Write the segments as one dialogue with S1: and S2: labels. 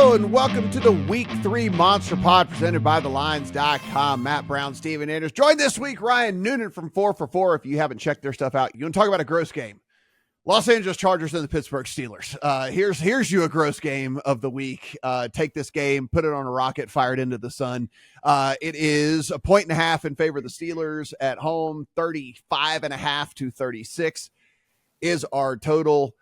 S1: Hello and welcome to the Week 3 Monster Pod presented by TheLines.com. Matt Brown, Steven Anders. Joined this week, Ryan Noonan from 4 for 4. If you haven't checked their stuff out, you want to talk about a gross game. Los Angeles Chargers and the Pittsburgh Steelers. Here's you a gross game of the week. Take this game, put it on a rocket, fire it into the sun. It is 1.5 in favor of the Steelers at home. 35.5 to 36 is our total.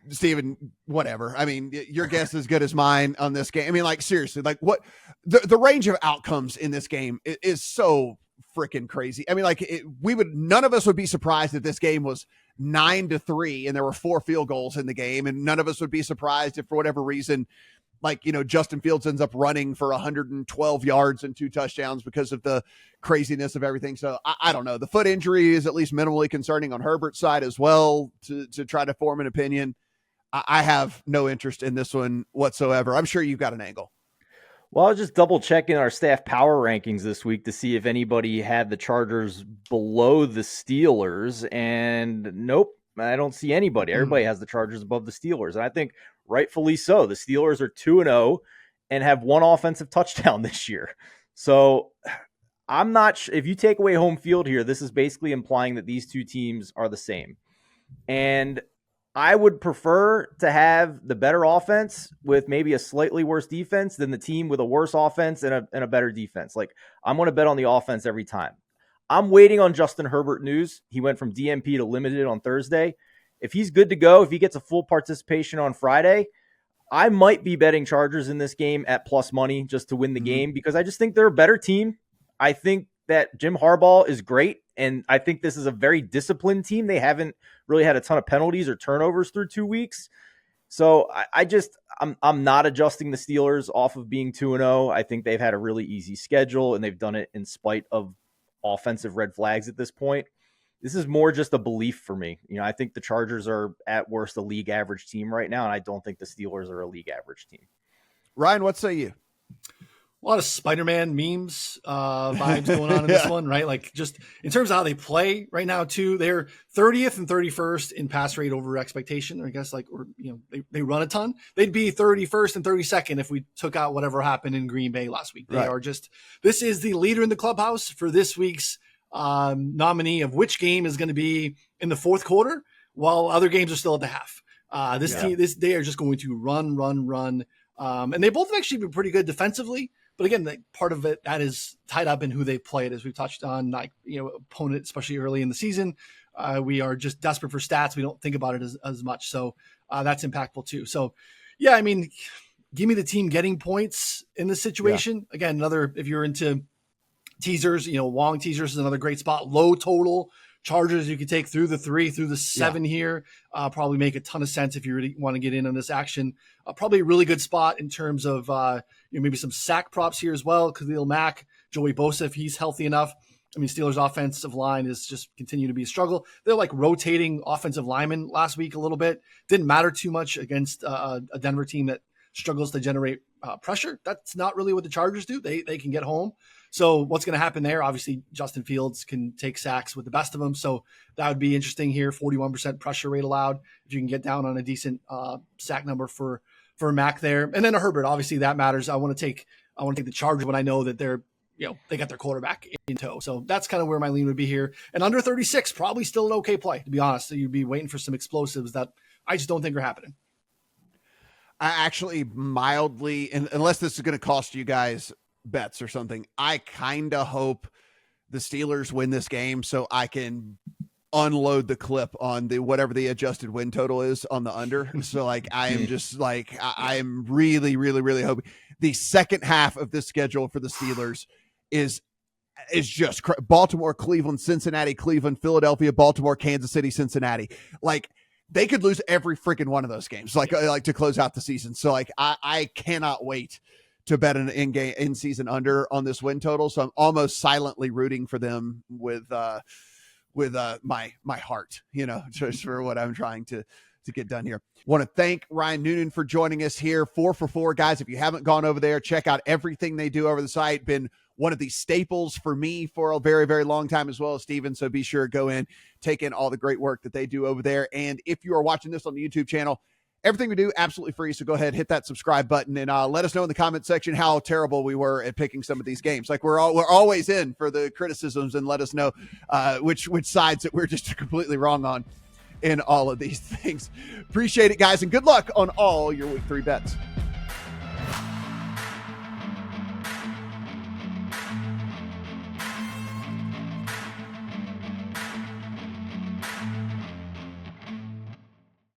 S1: Steven, whatever. I mean, your guess is as good as mine on this game. I mean, like, seriously, like what the range of outcomes in this game is so freaking crazy. I mean, like none of us would be surprised if this game was 9-3 and there were 4 field goals in the game. And none of us would be surprised if for whatever reason, like, Justin Fields ends up running for 112 yards and 2 touchdowns because of the craziness of everything. So I don't know. The foot injury is at least minimally concerning on Herbert's side as well to try to form an opinion. I have no interest in this one whatsoever. I'm sure you've got an angle.
S2: Well, I was just double checking our staff power rankings this week to see if anybody had the Chargers below the Steelers, and nope, I don't see anybody. Everybody has the Chargers above the Steelers, and I think rightfully so. The Steelers are 2-0 and have 1 offensive touchdown this year. So I'm not sure if you take away home field here, this is basically implying that these two teams are the same. And I would prefer to have the better offense with maybe a slightly worse defense than the team with a worse offense and a better defense. Like, I'm going to bet on the offense every time. I'm waiting on Justin Herbert news. He went from DMP to limited on Thursday. If he's good to go, if he gets a full participation on Friday, I might be betting Chargers in this game at plus money just to win the game because I just think they're a better team. I think that Jim Harbaugh is great, and I think this is a very disciplined team. They haven't really had a ton of penalties or turnovers through 2 weeks. So I'm not adjusting the Steelers off of being 2-0. I think they've had a really easy schedule, and they've done it in spite of offensive red flags at this point. This is more just a belief for me. I think the Chargers are at worst a league average team right now, and I don't think the Steelers are a league average team.
S1: Ryan, what say you?
S3: A lot of Spider-Man memes vibes going on in this one, right? Like, just in terms of how they play right now too, they're 30th and 31st in pass rate over expectation. I guess they run a ton. They'd be 31st and 32nd if we took out whatever happened in Green Bay last week. They are just, this is the leader in the clubhouse for this week's nominee of which game is going to be in the fourth quarter while other games are still at the half. Team, they are just going to run. And they both have actually been pretty good defensively. But again, part of it that is tied up in who they played, as we've touched on, opponent, especially early in the season. We are just desperate for stats. We don't think about it as much. So that's impactful too. So yeah, I mean, give me the team getting points in this situation. Yeah. Again, if you're into teasers, long teasers is another great spot. Low total Chargers you could take through the 3, through the 7 here. Probably make a ton of sense if you really want to get in on this action. Probably a really good spot in terms of maybe some sack props here as well. Khalil Mack, Joey Bosa, if he's healthy enough. I mean, Steelers offensive line is just continue to be a struggle. They're like rotating offensive linemen last week a little bit. Didn't matter too much against a Denver team that struggles to generate pressure. That's not really what the Chargers do. They can get home. So what's going to happen there? Obviously, Justin Fields can take sacks with the best of them. So that would be interesting here. 41% pressure rate allowed. If you can get down on a decent sack number for Mac there. And then a Herbert, obviously that matters. I want to take the Chargers when I know that they're, they got their quarterback in tow. So that's kind of where my lean would be here. And under 36, probably still an okay play, to be honest. So you'd be waiting for some explosives that I just don't think are happening.
S1: I actually mildly, and unless this is going to cost you guys bets or something, I kind of hope the Steelers win this game so I can unload the clip on whatever the adjusted win total is on the under. So I am just I'm really, really, really hoping the second half of this schedule for the Steelers is just Baltimore, Cleveland, Cincinnati, Cleveland, Philadelphia, Baltimore, Kansas City, Cincinnati. They could lose every freaking one of those games, like to close out the season. So I cannot wait to bet an in-season under on this win total. So I'm almost silently rooting for them with my heart, just for what I'm trying to get done here. Want to thank Ryan Noonan for joining us here. 4 for 4, guys. If you haven't gone over there, check out everything they do over the site. Been one of the staples for me for a very, very long time, as well as Steven. So be sure to go in, take in all the great work that they do over there. And if you are watching this on the YouTube channel, Everything we do, absolutely free. So go ahead, hit that subscribe button, and let us know in the comment section how terrible we were at picking some of these games. Like we're always in for the criticisms, and let us know which sides that we're just completely wrong on in all of these things. Appreciate it, guys, and good luck on all your week 3 bets.